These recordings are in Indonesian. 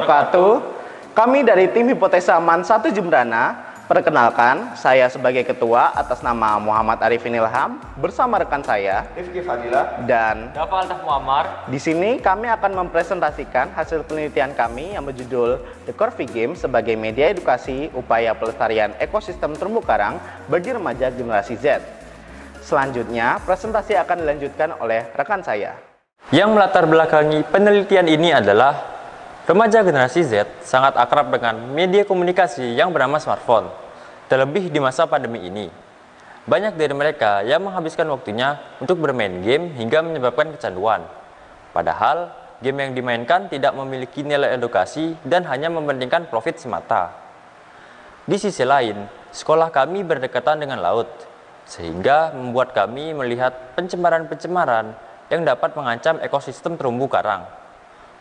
wabarakatuh. Kami dari tim Hipotesa MAN 1 Jembrana. Perkenalkan, saya sebagai ketua atas nama Muhammad Arifin Ilham bersama rekan saya Rifki Fadila dan Dafa Altaf Muammar. Di sini kami akan mempresentasikan hasil penelitian kami yang berjudul The Corvi Game sebagai media edukasi upaya pelestarian ekosistem terumbu karang bagi remaja generasi Z. Selanjutnya, presentasi akan dilanjutkan oleh rekan saya. Yang melatar belakangi penelitian ini adalah remaja generasi Z sangat akrab dengan media komunikasi yang bernama smartphone, terlebih di masa pandemi ini. Banyak dari mereka yang menghabiskan waktunya untuk bermain game hingga menyebabkan kecanduan. Padahal, game yang dimainkan tidak memiliki nilai edukasi dan hanya mementingkan profit semata. Di sisi lain, sekolah kami berdekatan dengan laut, sehingga membuat kami melihat pencemaran-pencemaran yang dapat mengancam ekosistem terumbu karang.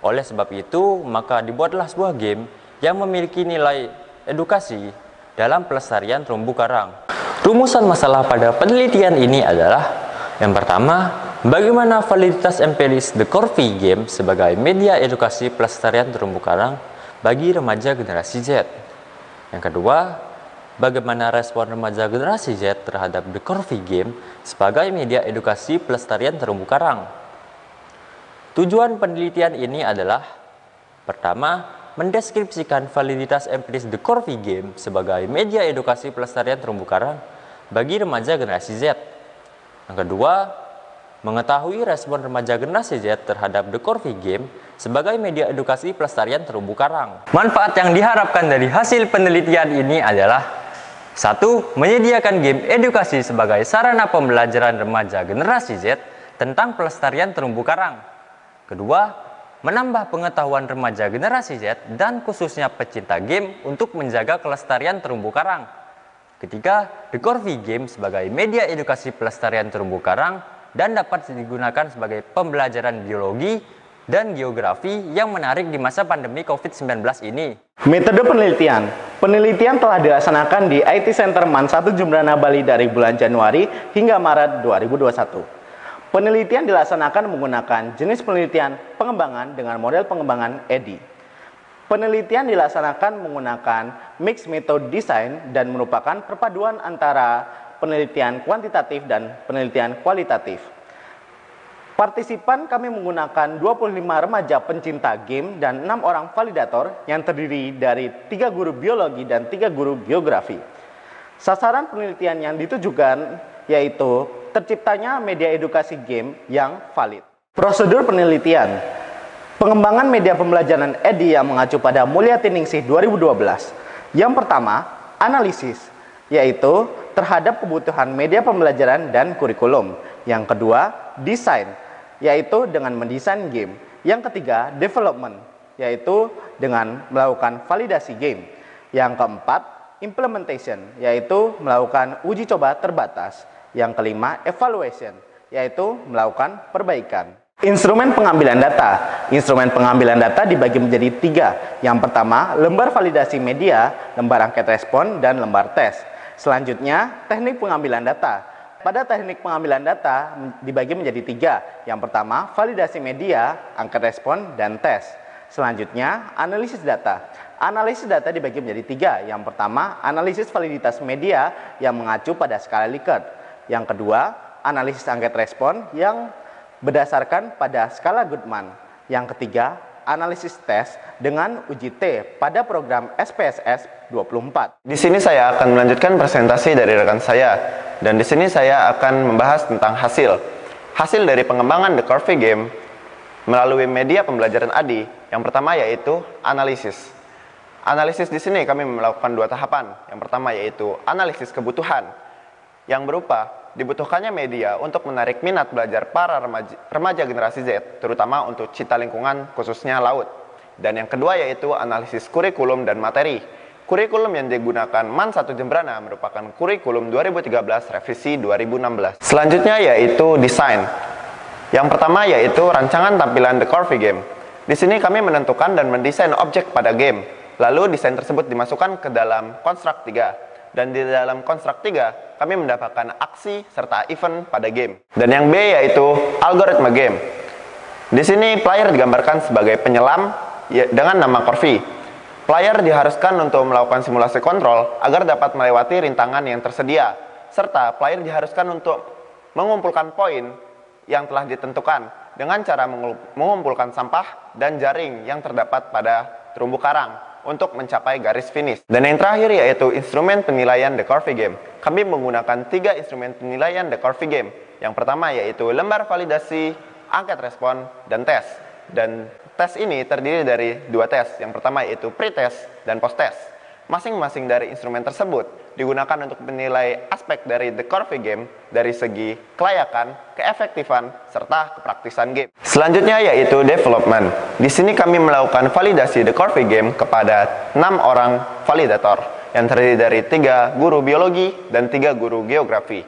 Oleh sebab itu, maka dibuatlah sebuah game yang memiliki nilai edukasi dalam pelestarian terumbu karang. Rumusan masalah pada penelitian ini adalah: yang pertama, bagaimana validitas empiris The Corvi Game sebagai media edukasi pelestarian terumbu karang bagi remaja generasi Z. Yang kedua, bagaimana respon remaja generasi Z terhadap The Corvi Game sebagai media edukasi pelestarian terumbu karang. Tujuan penelitian ini adalah: pertama, mendeskripsikan validitas empiris The Corvi Game sebagai media edukasi pelestarian terumbu karang bagi remaja generasi Z. Yang kedua, mengetahui respon remaja generasi Z terhadap The Corvi Game sebagai media edukasi pelestarian terumbu karang. Manfaat yang diharapkan dari hasil penelitian ini adalah: 1. Menyediakan game edukasi sebagai sarana pembelajaran remaja generasi Z tentang pelestarian terumbu karang. Kedua, menambah pengetahuan remaja generasi Z dan khususnya pecinta game untuk menjaga kelestarian terumbu karang. Ketiga, The Corvi Game sebagai media edukasi pelestarian terumbu karang dan dapat digunakan sebagai pembelajaran biologi dan geografi yang menarik di masa pandemi COVID-19 ini. Metode penelitian. Penelitian telah dilaksanakan di IT Center MAN 1 Jembrana Bali dari bulan Januari hingga Maret 2021. Penelitian dilaksanakan menggunakan jenis penelitian pengembangan dengan model pengembangan EDI. Penelitian dilaksanakan menggunakan mixed method design dan merupakan perpaduan antara penelitian kuantitatif dan penelitian kualitatif. Partisipan kami menggunakan 25 remaja pencinta game dan 6 orang validator yang terdiri dari 3 guru biologi dan 3 guru geografi. Sasaran penelitian yang ditujukan yaitu terciptanya media edukasi game yang valid. Prosedur penelitian. Pengembangan media pembelajaran EDI yang mengacu pada Mulyati Ningsih 2012. Yang pertama, analisis, yaitu terhadap kebutuhan media pembelajaran dan kurikulum. Yang kedua, desain, yaitu dengan mendesain game. Yang ketiga, development, yaitu dengan melakukan validasi game. Yang keempat, implementation, yaitu melakukan uji coba terbatas. Yang kelima, evaluation, yaitu melakukan perbaikan. Instrumen pengambilan data. Instrumen pengambilan data dibagi menjadi 3. Yang pertama, lembar validasi media, lembar angket respon, dan lembar tes. Selanjutnya, teknik pengambilan data. Pada teknik pengambilan data dibagi menjadi 3. Yang pertama, validasi media, angket respon, dan tes. Selanjutnya, analisis data. Analisis data dibagi menjadi 3. Yang pertama, analisis validitas media yang mengacu pada skala Likert. Yang kedua, analisis angket respon yang berdasarkan pada skala Goodman. Yang ketiga, analisis tes dengan uji T pada program SPSS 24. Di sini saya akan melanjutkan presentasi dari rekan saya, dan di sini saya akan membahas tentang hasil dari pengembangan The Corvi Game melalui media pembelajaran ADI. Yang pertama yaitu analisis. Analisis di sini kami melakukan 2 tahapan. Yang pertama yaitu analisis kebutuhan, yang berupa dibutuhkannya media untuk menarik minat belajar para remaja generasi Z, terutama untuk cita lingkungan khususnya laut. Dan yang kedua yaitu analisis kurikulum dan materi. Kurikulum yang digunakan MAN 1 Jembrana merupakan kurikulum 2013 revisi 2016. Selanjutnya yaitu desain. Yang pertama yaitu rancangan tampilan The Corvi Game. Di sini kami menentukan dan mendesain objek pada game. Lalu desain tersebut dimasukkan ke dalam konstruk 3. Dan di dalam konstruk 3, kami mendapatkan aksi serta event pada game. Dan yang B yaitu algoritma game. Di sini player digambarkan sebagai penyelam dengan nama Corvi. Player diharuskan untuk melakukan simulasi kontrol agar dapat melewati rintangan yang tersedia, serta player diharuskan untuk mengumpulkan poin yang telah ditentukan dengan cara mengumpulkan sampah dan jaring yang terdapat pada terumbu karang untuk mencapai garis finish. Dan yang terakhir yaitu instrumen penilaian The Corvi Game. Kami menggunakan 3 instrumen penilaian The Corvi Game. Yang pertama yaitu lembar validasi, angket respon, dan tes. Dan tes ini terdiri dari 2 tes. Yang pertama yaitu pre-test dan post-test. Masing-masing dari instrumen tersebut digunakan untuk menilai aspek dari The Corvi Game dari segi kelayakan, keefektifan, serta kepraktisan game. Selanjutnya yaitu development. Di sini kami melakukan validasi The Corvi Game kepada 6 orang validator yang terdiri dari 3 guru biologi dan 3 guru geografi.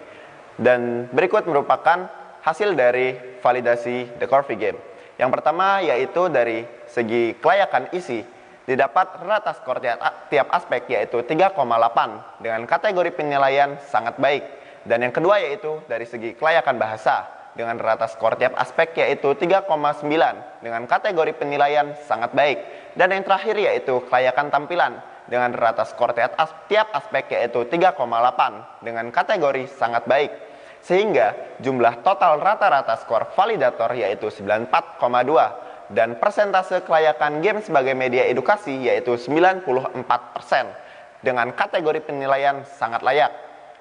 Dan berikut merupakan hasil dari validasi The Corvi Game. Yang pertama yaitu dari segi kelayakan isi, didapat rata skor tiap aspek yaitu 3,8 dengan kategori penilaian sangat baik. Dan yang kedua yaitu dari segi kelayakan bahasa dengan rata skor tiap aspek yaitu 3,9 dengan kategori penilaian sangat baik. Dan yang terakhir yaitu kelayakan tampilan dengan rata skor tiap aspek yaitu 3,8 dengan kategori sangat baik. Sehingga jumlah total rata-rata skor validator yaitu 94,2 dan persentase kelayakan game sebagai media edukasi yaitu 94% dengan kategori penilaian sangat layak.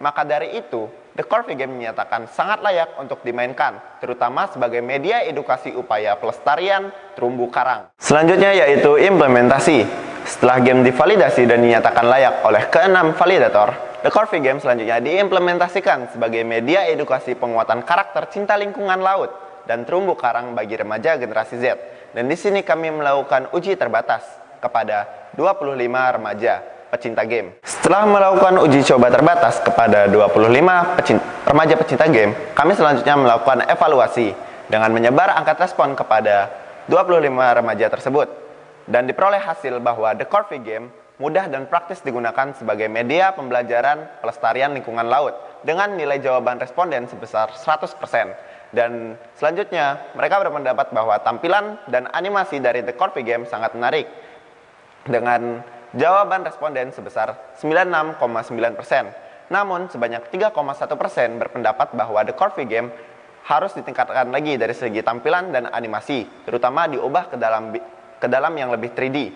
Maka dari itu, The Corvi Game menyatakan sangat layak untuk dimainkan, terutama sebagai media edukasi upaya pelestarian terumbu karang. Selanjutnya yaitu implementasi. Setelah game divalidasi dan dinyatakan layak oleh ke-6 validator, The Corvi Game selanjutnya diimplementasikan sebagai media edukasi penguatan karakter cinta lingkungan laut dan terumbu karang bagi remaja generasi Z. Dan di sini kami melakukan uji terbatas kepada 25 remaja pecinta game. Setelah melakukan uji coba terbatas kepada 25 remaja pecinta game, kami selanjutnya melakukan evaluasi dengan menyebar angka respon kepada 25 remaja tersebut. Dan diperoleh hasil bahwa The Corvi Game mudah dan praktis digunakan sebagai media pembelajaran pelestarian lingkungan laut dengan nilai jawaban responden sebesar 100%. Dan selanjutnya, mereka berpendapat bahwa tampilan dan animasi dari The Corvi Game sangat menarik dengan jawaban responden sebesar 96,9%. Namun, sebanyak 3,1% berpendapat bahwa The Corvi Game harus ditingkatkan lagi dari segi tampilan dan animasi, terutama diubah ke dalam yang lebih 3D,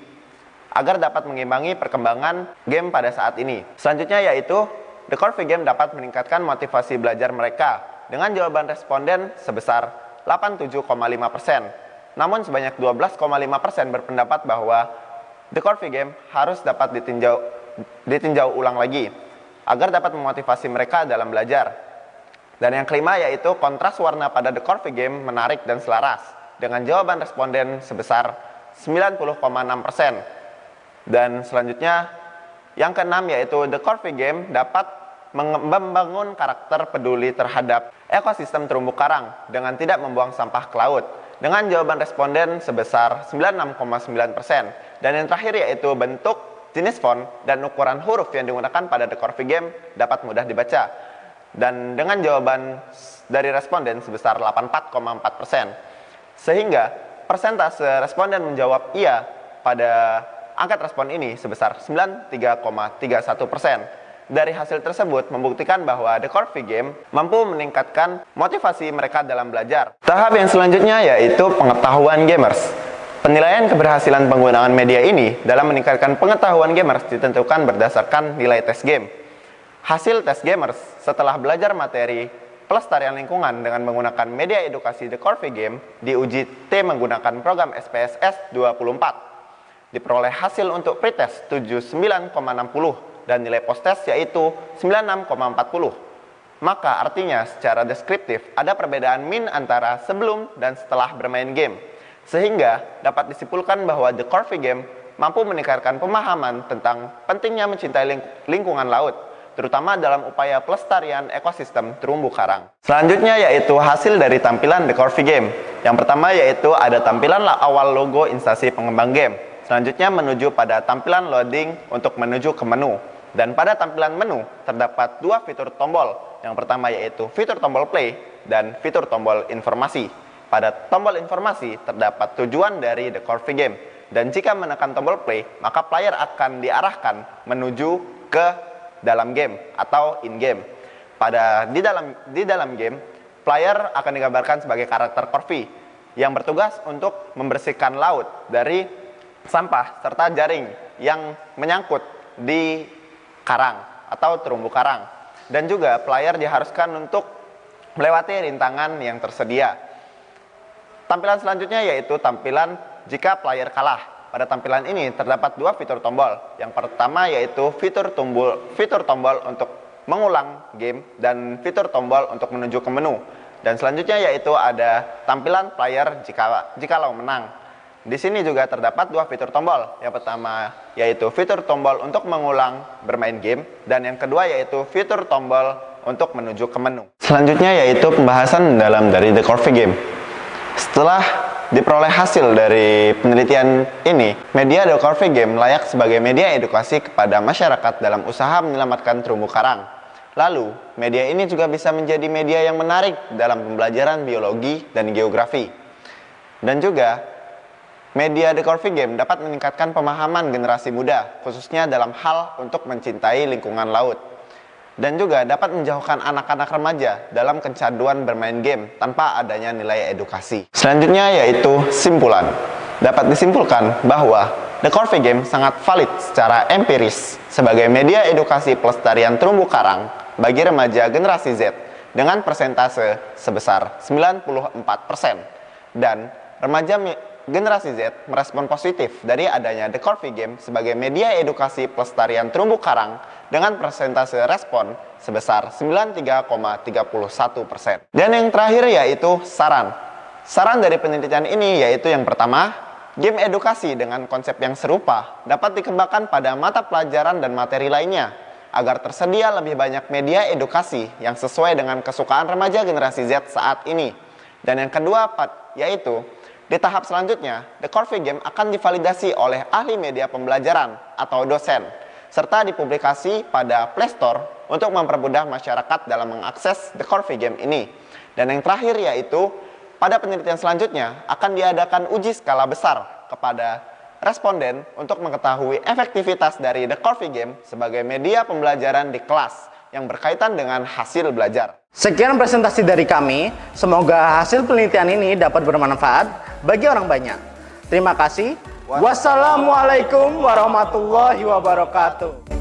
agar dapat mengimbangi perkembangan game pada saat ini. Selanjutnya yaitu, The Corvi Game dapat meningkatkan motivasi belajar mereka dengan jawaban responden sebesar 87,5%. Namun sebanyak 12,5% berpendapat bahwa The Corvi Game harus dapat ditinjau ulang lagi agar dapat memotivasi mereka dalam belajar. Dan yang kelima yaitu kontras warna pada The Corvi Game menarik dan selaras dengan jawaban responden sebesar 90,6%. Dan selanjutnya yang keenam yaitu The Corvi Game dapat membangun karakter peduli terhadap ekosistem terumbu karang dengan tidak membuang sampah ke laut dengan jawaban responden sebesar 96,9%. Dan yang terakhir yaitu bentuk, jenis font, dan ukuran huruf yang digunakan pada The Corvi Game dapat mudah dibaca dan dengan jawaban dari responden sebesar 84,4%. Sehingga persentase responden menjawab iya pada angkat respon ini sebesar 93,31%. Dari hasil tersebut membuktikan bahwa The Corvi Game mampu meningkatkan motivasi mereka dalam belajar. Tahap yang selanjutnya yaitu pengetahuan gamers. Penilaian keberhasilan penggunaan media ini dalam meningkatkan pengetahuan gamers ditentukan berdasarkan nilai tes game. Hasil tes gamers setelah belajar materi pelestarian lingkungan dengan menggunakan media edukasi The Corvi Game diuji T menggunakan program SPSS 24. Diperoleh hasil untuk pretest 79,60 dan nilai post-test yaitu 96,40. Maka artinya secara deskriptif ada perbedaan min antara sebelum dan setelah bermain game. Sehingga dapat disimpulkan bahwa The Corvi Game mampu meningkatkan pemahaman tentang pentingnya mencintai lingkungan laut, terutama dalam upaya pelestarian ekosistem terumbu karang. Selanjutnya yaitu hasil dari tampilan The Corvi Game. Yang pertama yaitu ada tampilan awal logo instansi pengembang game. Selanjutnya menuju pada tampilan loading untuk menuju ke menu. Dan pada tampilan menu terdapat dua fitur tombol. Yang pertama yaitu fitur tombol play dan fitur tombol informasi. Pada tombol informasi terdapat tujuan dari The Corvi Game. dan jika menekan tombol play, maka player akan diarahkan menuju ke dalam game atau in-game. Di dalam game, player akan digambarkan sebagai karakter Corvi yang bertugas untuk membersihkan laut dari sampah serta jaring yang menyangkut di karang atau terumbu karang. Dan juga player diharuskan untuk melewati rintangan yang tersedia. Tampilan selanjutnya yaitu tampilan jika player kalah. Pada tampilan ini terdapat dua fitur tombol. Yang pertama yaitu fitur tombol untuk mengulang game dan fitur tombol untuk menuju ke menu. Dan selanjutnya yaitu ada tampilan player jikalau menang. Di sini juga terdapat dua fitur tombol. Yang pertama yaitu fitur tombol untuk mengulang bermain game, dan yang kedua yaitu fitur tombol untuk menuju ke menu. Selanjutnya yaitu pembahasan mendalam dari The Corvi Game. Setelah diperoleh hasil dari penelitian ini, media The Corvi Game layak sebagai media edukasi kepada masyarakat dalam usaha menyelamatkan terumbu karang. Lalu, media ini juga bisa menjadi media yang menarik dalam pembelajaran biologi dan geografi. Dan juga, media The Corvi Game dapat meningkatkan pemahaman generasi muda, khususnya dalam hal untuk mencintai lingkungan laut. Dan juga dapat menjauhkan anak-anak remaja dalam kecanduan bermain game tanpa adanya nilai edukasi. Selanjutnya yaitu simpulan. Dapat disimpulkan bahwa The Corvi Game sangat valid secara empiris sebagai media edukasi pelestarian terumbu karang bagi remaja generasi Z dengan persentase sebesar 94%. Dan remaja generasi Z merespon positif dari adanya The Corvi Game sebagai media edukasi pelestarian terumbu karang dengan persentase respon sebesar 93,31%. Dan yang terakhir yaitu saran. Saran dari penelitian ini yaitu yang pertama, game edukasi dengan konsep yang serupa dapat dikembangkan pada mata pelajaran dan materi lainnya agar tersedia lebih banyak media edukasi yang sesuai dengan kesukaan remaja generasi Z saat ini. Dan yang kedua yaitu di tahap selanjutnya, The Corvi Game akan divalidasi oleh ahli media pembelajaran atau dosen, serta dipublikasi pada Play Store untuk mempermudah masyarakat dalam mengakses The Corvi Game ini. Dan yang terakhir yaitu, pada penelitian selanjutnya akan diadakan uji skala besar kepada responden untuk mengetahui efektivitas dari The Corvi Game sebagai media pembelajaran di kelas yang berkaitan dengan hasil belajar. Sekian presentasi dari kami, semoga hasil penelitian ini dapat bermanfaat bagi orang banyak. Terima kasih. Wassalamualaikum warahmatullahi wabarakatuh.